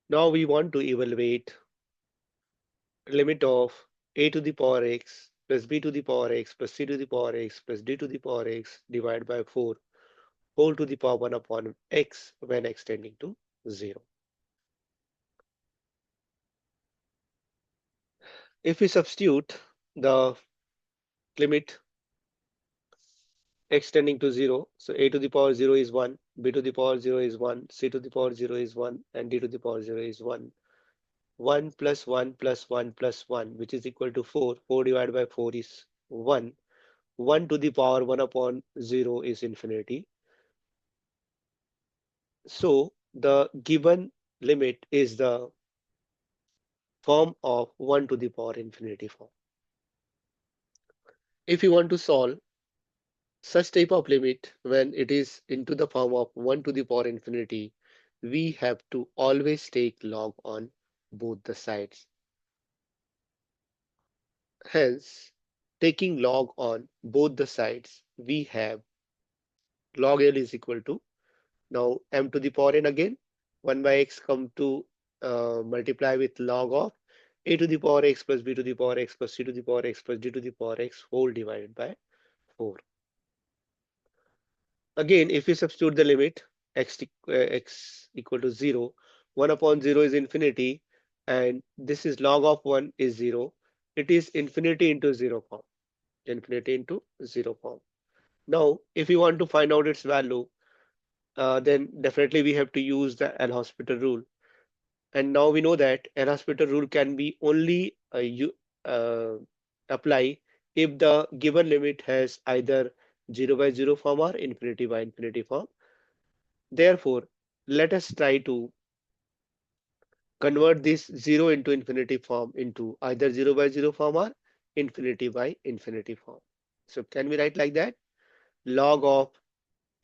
Now we want to evaluate limit of a to the power x plus b to the power x plus c to the power x plus d to the power x divided by 4 whole to the power 1 upon x when extending to 0. If we substitute the limit x tending to 0, so a to the power 0 is 1, b to the power 0 is 1, c to the power 0 is 1, and d to the power 0 is 1. 1 plus 1 plus 1 plus 1, which is equal to 4. 4 divided by 4 is 1. 1 to the power 1 upon 0 is infinity. So the given limit is the form of 1 to the power infinity form. If you want to solve such type of limit when it is into the form of 1 to the power infinity, we have to always take log on both the sides. Hence, taking log on both the sides, we have log L is equal to now m to the power n again. 1 by x come to multiply with log of a to the power x plus b to the power x plus c to the power x plus d to the power x whole divided by 4. Again, if we substitute the limit x equal to 0, 1 upon 0 is infinity, and this is log of 1 is 0. It is infinity into 0 form. Infinity into 0 form. Now, if you want to find out its value, then definitely we have to use the L'Hospital rule. And now we know that L'Hospital rule can be only uh, apply if the given limit has either 0 by 0 form or infinity by infinity form. Therefore, let us try to convert this 0 into infinity form into either 0 by 0 form or infinity by infinity form. So can we write like that? Log of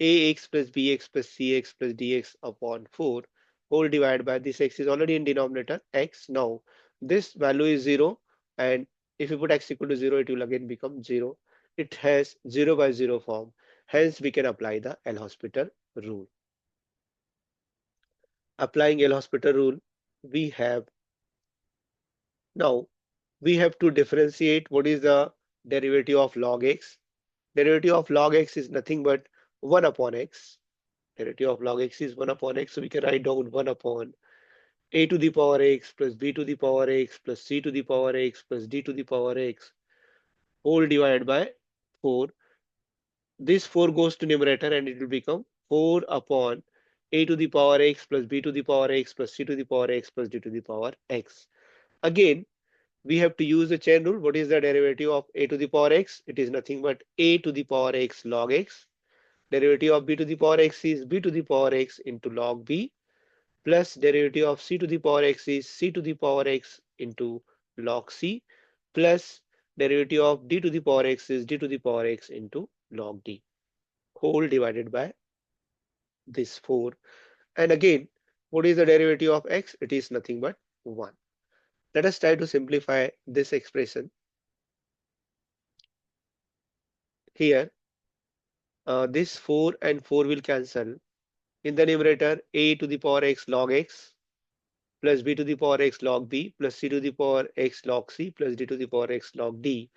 ax plus bx plus cx plus dx upon 4 whole divided by this x is already in denominator x. Now this value is 0, and if you put x equal to 0, it will again become 0. It has 0 by 0 form. Hence we can apply the L'Hospital rule. Applying L'Hospital rule, we have now we have to differentiate what is the derivative of log x. Derivative of log x is nothing but 1 upon x. Derivative of log x is 1 upon x, so we can write down 1 upon a to the power x plus b to the power x plus c to the power x plus d to the power x whole divided by 4. This 4 goes to numerator and it will become 4 upon a to the power x plus b to the power x plus c to the power x plus d to the power x. Again, we have to use the chain rule. What is the derivative of a to the power x? It is nothing but a to the power x log x. Derivative of b to the power x is b to the power x into log b, plus derivative of c to the power x is c to the power x into log c, plus derivative of d to the power x is d to the power x into log d, whole divided by this 4. And again, what is the derivative of x? It is nothing but 1. Let us try to simplify this expression. Here, this 4 and 4 will cancel. In the numerator, a to the power x log x plus b to the power x log b plus c to the power x log c plus d to the power x log d,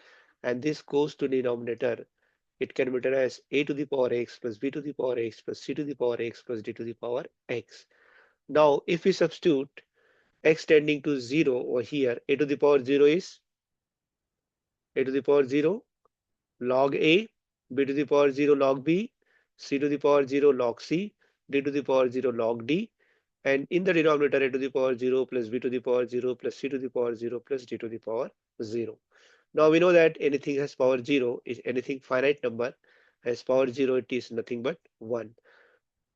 and this goes to denominator. It can be written as a to the power x plus b to the power x plus c to the power x plus d to the power x. Now if we substitute x tending to 0 over here, a to the power 0 is a to the power 0 log a, b to the power 0 log b, c to the power 0 log c, d to the power 0 log d, and in the denominator a to the power 0 plus b to the power 0 plus c to the power 0 plus d to the power 0. Now we know that anything has power 0 is anything finite number has power 0, it is nothing but 1.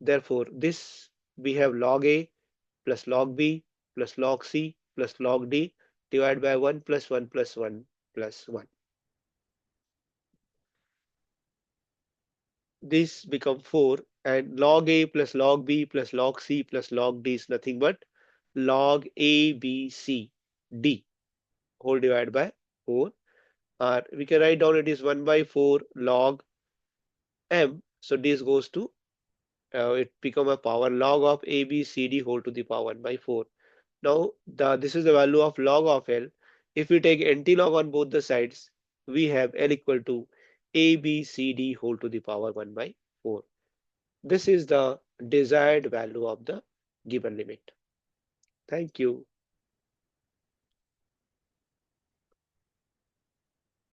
Therefore, this we have log a plus log b plus log c plus log d divided by 1 plus 1 plus 1 plus 1. This become 4, and log a plus log b plus log c plus log d is nothing but log a b c d whole divided by 4. Or we can write down it is 1 by 4 log m. So this goes to it become a power log of a b c d whole to the power 1 by 4. Now this is the value of log of L. If we take antilog on both the sides, we have L equal to ABCD whole to the power 1 by 4. This is the desired value of the given limit. Thank you.